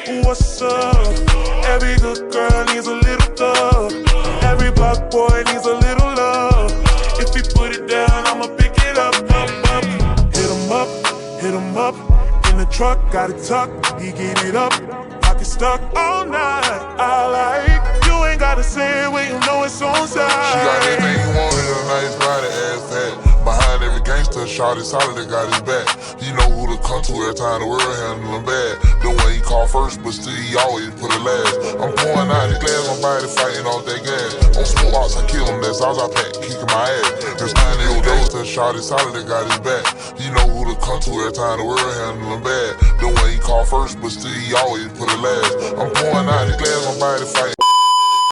What's up? Every good girl needs a little thug. Every black boy needs a little love. If he put it down, I'ma pick it up, up, up. Hit him up. In the truck, got it tucked. He get it up. Pocket stuck all night. I like you ain't gotta say it when you know it's on side. She got everything you wanted, a nice body, ass fat. Behind every gangster, shawty solid, that got his back. You know who to come to every time the world handle him bad. The one he call first, but still he always put it last. I'm pouring out the glass, my body fighting off that gas. On smoke ox, I kill him, that's all I pack, kicking my ass. There's 9 year gangster, shawty solid, that got his back. You know who to come to every time the world handle him bad. The one he call first, but still he always put it last. I'm pouring out the glass, my body fighting.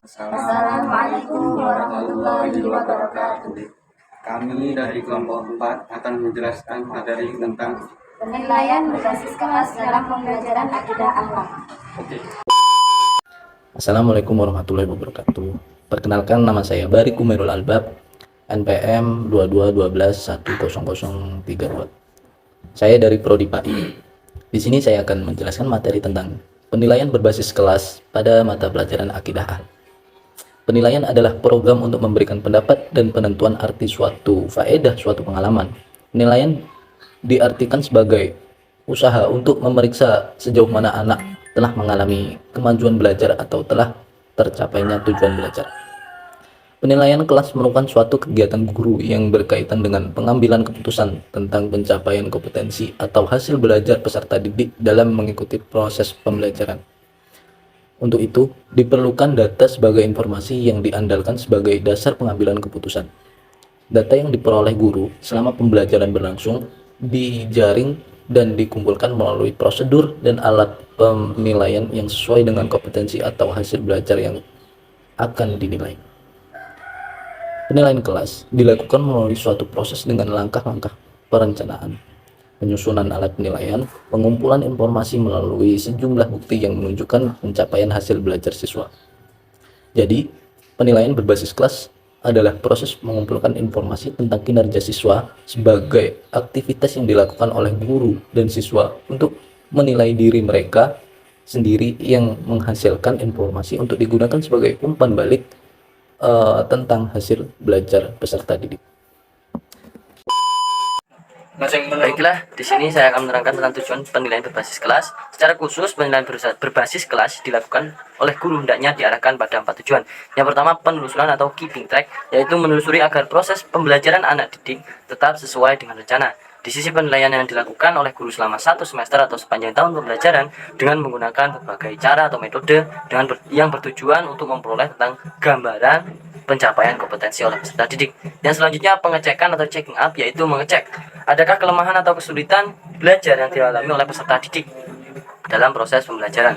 Assalamualaikum warahmatullahi wabarakatuh. Kami dari kelompok 4 akan menjelaskan materi tentang penilaian berbasis kelas dalam pembelajaran akidah akhlak. Oke. Assalamualaikum warahmatullahi wabarakatuh. Perkenalkan, nama saya Barik Umairul Albab, NPM 2212100032. Saya dari Prodi PAI. Di sini saya akan menjelaskan materi tentang penilaian berbasis kelas pada mata pelajaran akidah akhlak. Penilaian adalah program untuk memberikan pendapat dan penentuan arti suatu faedah, suatu pengalaman. Penilaian diartikan sebagai usaha untuk memeriksa sejauh mana anak telah mengalami kemajuan belajar atau telah tercapainya tujuan belajar. Penilaian kelas merupakan suatu kegiatan guru yang berkaitan dengan pengambilan keputusan tentang pencapaian kompetensi atau hasil belajar peserta didik dalam mengikuti proses pembelajaran. Untuk itu, diperlukan data sebagai informasi yang diandalkan sebagai dasar pengambilan keputusan. Data yang diperoleh guru selama pembelajaran berlangsung dijaring dan dikumpulkan melalui prosedur dan alat penilaian yang sesuai dengan kompetensi atau hasil belajar yang akan dinilai. Penilaian kelas dilakukan melalui suatu proses dengan langkah-langkah perencanaan, penyusunan alat penilaian, pengumpulan informasi melalui sejumlah bukti yang menunjukkan pencapaian hasil belajar siswa. Jadi, penilaian berbasis kelas adalah proses mengumpulkan informasi tentang kinerja siswa sebagai aktivitas yang dilakukan oleh guru dan siswa untuk menilai diri mereka sendiri yang menghasilkan informasi untuk digunakan sebagai umpan balik tentang hasil belajar peserta didik. Baiklah, di sini saya akan menerangkan tentang tujuan penilaian berbasis kelas. Secara khusus, penilaian berbasis kelas dilakukan oleh guru hendaknya diarahkan pada 4 tujuan. Yang pertama, penelusuran atau keeping track, yaitu menelusuri agar proses pembelajaran anak didik tetap sesuai dengan rencana. Di sisi penilaian yang dilakukan oleh guru selama 1 semester atau sepanjang tahun pembelajaran dengan menggunakan berbagai cara atau metode yang bertujuan untuk memperoleh tentang gambaran pencapaian kompetensi oleh peserta didik. Yang selanjutnya, pengecekan atau checking up, yaitu mengecek adakah kelemahan atau kesulitan belajar yang dialami oleh peserta didik dalam proses pembelajaran.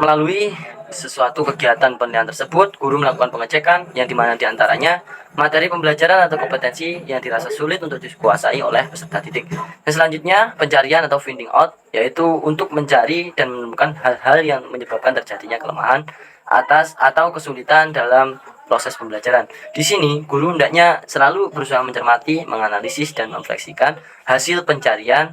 Melalui sesuatu kegiatan penilaian tersebut, guru melakukan pengecekan yang dimana diantaranya materi pembelajaran atau kompetensi yang dirasa sulit untuk dikuasai oleh peserta didik. Dan selanjutnya, pencarian atau finding out, yaitu untuk mencari dan menemukan hal-hal yang menyebabkan terjadinya kelemahan atau kesulitan dalam proses pembelajaran. Di sini, guru hendaknya selalu berusaha mencermati, menganalisis, dan merefleksikan hasil pencarian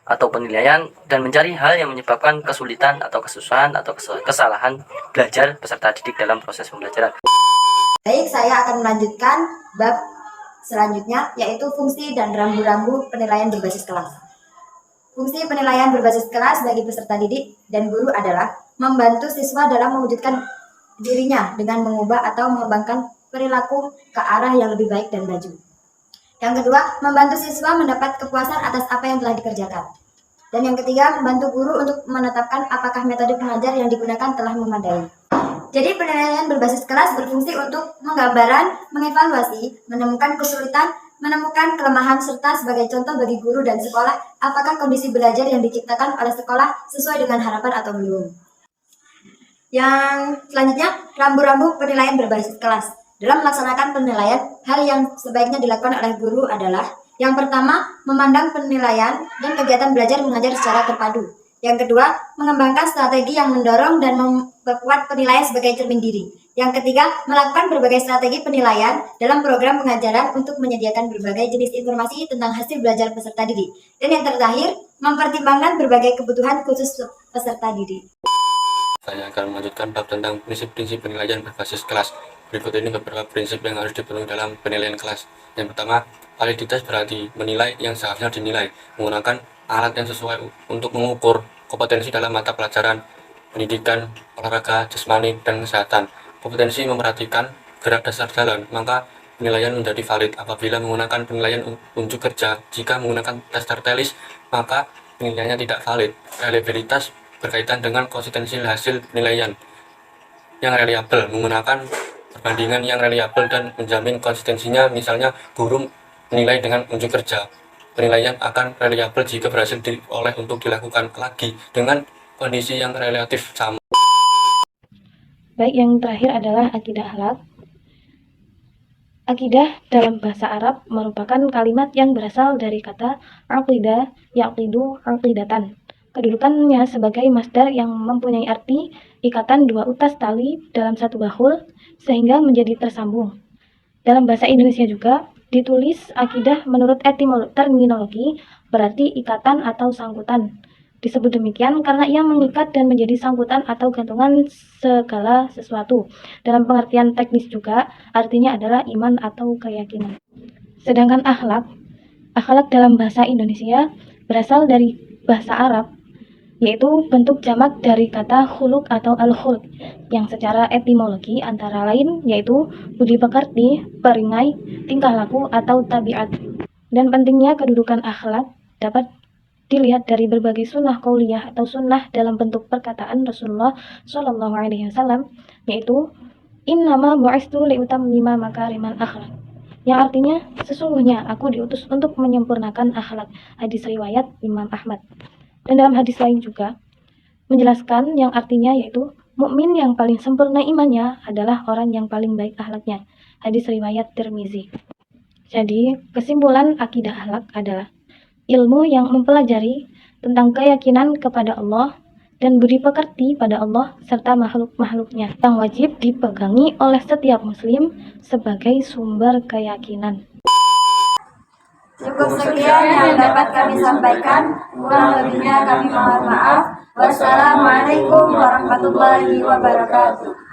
atau penilaian dan mencari hal yang menyebabkan kesulitan atau kesusahan atau kesalahan belajar peserta didik dalam proses pembelajaran. Baik, saya akan melanjutkan bab selanjutnya, yaitu fungsi dan rambu-rambu penilaian berbasis kelas. Fungsi penilaian berbasis kelas bagi peserta didik dan guru adalah membantu siswa dalam mewujudkan dirinya dengan mengubah atau mengembangkan perilaku ke arah yang lebih baik dan maju. Yang kedua, membantu siswa mendapat kepuasan atas apa yang telah dikerjakan. Dan yang ketiga, membantu guru untuk menetapkan apakah metode pengajar yang digunakan telah memadai. Jadi penilaian berbasis kelas berfungsi untuk menggambaran, mengevaluasi, menemukan kesulitan, menemukan kelemahan, serta sebagai contoh bagi guru dan sekolah apakah kondisi belajar yang diciptakan oleh sekolah sesuai dengan harapan atau belum. Yang selanjutnya, rambu-rambu penilaian berbasis kelas. Dalam melaksanakan penilaian, hal yang sebaiknya dilakukan oleh guru adalah: yang pertama, memandang penilaian dan kegiatan belajar mengajar secara terpadu. Yang kedua, mengembangkan strategi yang mendorong dan memperkuat penilaian sebagai cermin diri. Yang ketiga, melakukan berbagai strategi penilaian dalam program pengajaran untuk menyediakan berbagai jenis informasi tentang hasil belajar peserta didik. Dan yang terakhir, mempertimbangkan berbagai kebutuhan khusus peserta didik. Saya akan melanjutkan bab tentang prinsip-prinsip penilaian berbasis kelas. Berikut ini beberapa prinsip yang harus dipenuhi dalam penilaian kelas. Yang pertama, validitas berarti menilai yang seharusnya dinilai, menggunakan alat yang sesuai untuk mengukur kompetensi dalam mata pelajaran, pendidikan, olahraga, jasmani, dan kesehatan. Kompetensi memperhatikan gerak dasar jalan, maka penilaian menjadi valid apabila menggunakan penilaian unjuk kerja. Jika menggunakan tes tertulis, maka penilaiannya tidak valid. Reliabilitas berkaitan dengan konsistensi hasil penilaian yang reliabel, menggunakan perbandingan yang reliabel dan menjamin konsistensinya. Misalnya, guru menilai dengan unjuk kerja. Penilaian akan reliabel jika berhasil dioleh untuk dilakukan lagi dengan kondisi yang relatif sama. Baik, yang terakhir adalah akidah akhlak. Akidah dalam bahasa Arab merupakan kalimat yang berasal dari kata aqidah, yaqidu, aqidatan. Kedudukannya sebagai masdar yang mempunyai arti ikatan dua utas tali dalam satu bahul sehingga menjadi tersambung. Dalam bahasa Indonesia juga ditulis akidah menurut terminologi berarti ikatan atau sangkutan. Disebut demikian karena ia mengikat dan menjadi sangkutan atau gantungan segala sesuatu. Dalam pengertian teknis juga artinya adalah iman atau keyakinan. Sedangkan akhlak dalam bahasa Indonesia berasal dari bahasa Arab, yaitu bentuk jamak dari kata khuluq atau al-khuluq, yang secara etimologi antara lain yaitu budi pekerti, peringai, tingkah laku atau tabiat. Dan pentingnya kedudukan akhlak dapat dilihat dari berbagai sunnah qauliyah atau sunnah dalam bentuk perkataan Rasulullah Shallallahu Alaihi Wasallam, yaitu innama bu'istu liutammima makarimal akhlak, yang artinya sesungguhnya aku diutus untuk menyempurnakan akhlak. Hadis riwayat Imam Ahmad. Dan dalam hadis lain juga menjelaskan yang artinya yaitu mukmin yang paling sempurna imannya adalah orang yang paling baik akhlaknya. Hadis riwayat Tirmizi. Jadi, kesimpulan akidah akhlak adalah ilmu yang mempelajari tentang keyakinan kepada Allah dan budi pekerti pada Allah serta makhluk-makhluknya yang wajib dipegangi oleh setiap muslim sebagai sumber keyakinan. Cukup sekian yang dapat kami sampaikan. Kurang lebihnya kami mohon maaf. Wassalamualaikum warahmatullahi wabarakatuh.